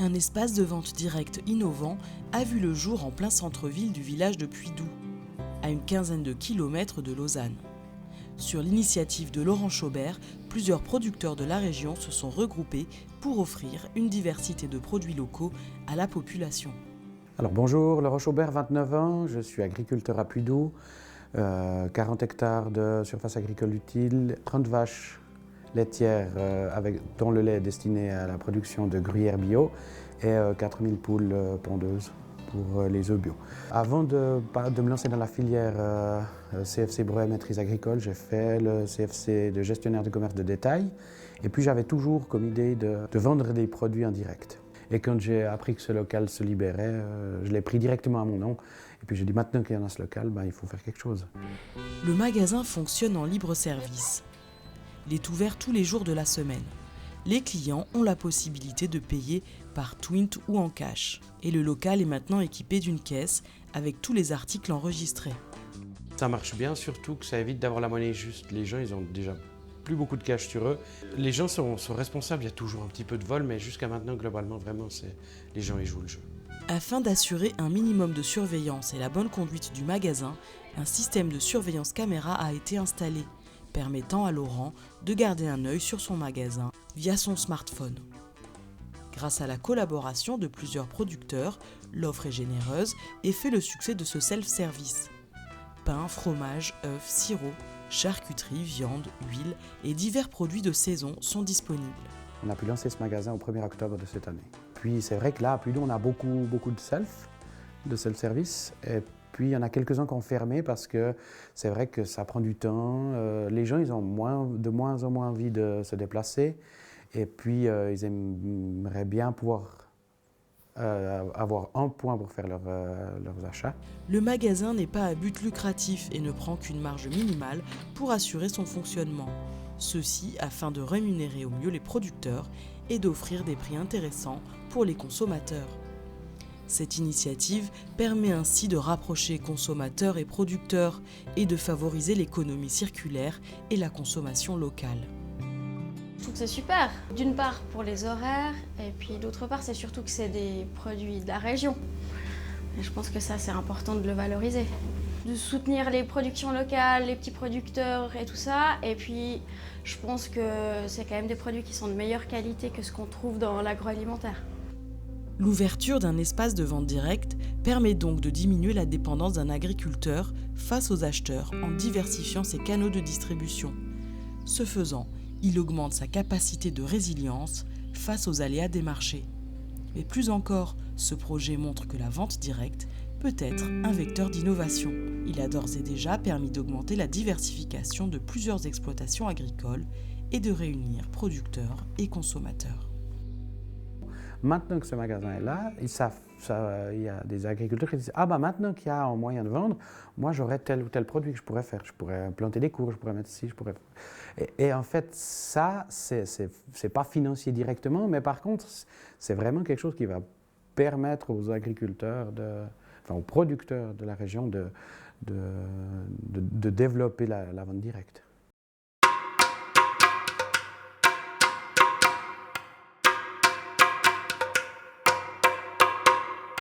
Un espace de vente directe innovant a vu le jour en plein centre-ville du village de Puydoux, à une quinzaine de kilomètres de Lausanne. Sur l'initiative de Laurent Chaubert, plusieurs producteurs de la région se sont regroupés pour offrir une diversité de produits locaux à la population. Alors bonjour, Laurent Chaubert, 29 ans, je suis agriculteur à Puydoux, 40 hectares de surface agricole utile, 30 vaches laitières dont le lait est destiné à la production de gruyère bio et 4000 poules pondeuses pour les œufs bio. Avant de me lancer dans la filière CFC Brevet Maîtrise Agricole, j'ai fait le CFC de gestionnaire de commerce de détail et puis j'avais toujours comme idée de vendre des produits en direct. Et quand j'ai appris que ce local se libérait, je l'ai pris directement à mon nom. Et puis j'ai dit maintenant qu'il y en a ce local, il faut faire quelque chose. Le magasin fonctionne en libre service. Il est ouvert tous les jours de la semaine. Les clients ont la possibilité de payer par Twint ou en cash. Et le local est maintenant équipé d'une caisse avec tous les articles enregistrés. Ça marche bien, surtout que ça évite d'avoir la monnaie juste. Les gens, ils ont déjà plus beaucoup de cash sur eux. Les gens sont responsables, il y a toujours un petit peu de vol, mais jusqu'à maintenant, globalement, vraiment, les gens ils jouent le jeu. Afin d'assurer un minimum de surveillance et la bonne conduite du magasin, un système de surveillance caméra a été installé, permettant à Laurent de garder un œil sur son magasin via son smartphone. Grâce à la collaboration de plusieurs producteurs, l'offre est généreuse et fait le succès de ce self-service. Pain, fromage, œufs, sirop, charcuterie, viande, huile et divers produits de saison sont disponibles. On a pu lancer ce magasin au 1er octobre de cette année. Puis c'est vrai que là, à Puydoux, on a beaucoup de self-service. Et puis il y en a quelques-uns qui ont fermé parce que c'est vrai que ça prend du temps. Les gens, ils ont de moins en moins envie de se déplacer. Et puis ils aimeraient bien pouvoir avoir un point pour faire leurs achats. Le magasin n'est pas à but lucratif et ne prend qu'une marge minimale pour assurer son fonctionnement. Ceci afin de rémunérer au mieux les producteurs et d'offrir des prix intéressants pour les consommateurs. Cette initiative permet ainsi de rapprocher consommateurs et producteurs et de favoriser l'économie circulaire et la consommation locale. Je trouve que c'est super. D'une part pour les horaires et puis d'autre part c'est surtout que c'est des produits de la région. Et je pense que ça c'est important de le valoriser. De soutenir les productions locales, les petits producteurs et tout ça. Et puis je pense que c'est quand même des produits qui sont de meilleure qualité que ce qu'on trouve dans l'agroalimentaire. L'ouverture d'un espace de vente directe permet donc de diminuer la dépendance d'un agriculteur face aux acheteurs en diversifiant ses canaux de distribution. Ce faisant, il augmente sa capacité de résilience face aux aléas des marchés. Mais plus encore, ce projet montre que la vente directe peut être un vecteur d'innovation. Il a d'ores et déjà permis d'augmenter la diversification de plusieurs exploitations agricoles et de réunir producteurs et consommateurs. Maintenant que ce magasin est là, il y a des agriculteurs qui disent « Ah maintenant qu'il y a un moyen de vendre, moi j'aurais tel ou tel produit que je pourrais faire. Je pourrais planter des cours, je pourrais mettre ci, je pourrais… » Et en fait, ça, c'est pas financier directement, mais par contre, c'est vraiment quelque chose qui va permettre aux agriculteurs, aux producteurs de la région de développer la vente directe.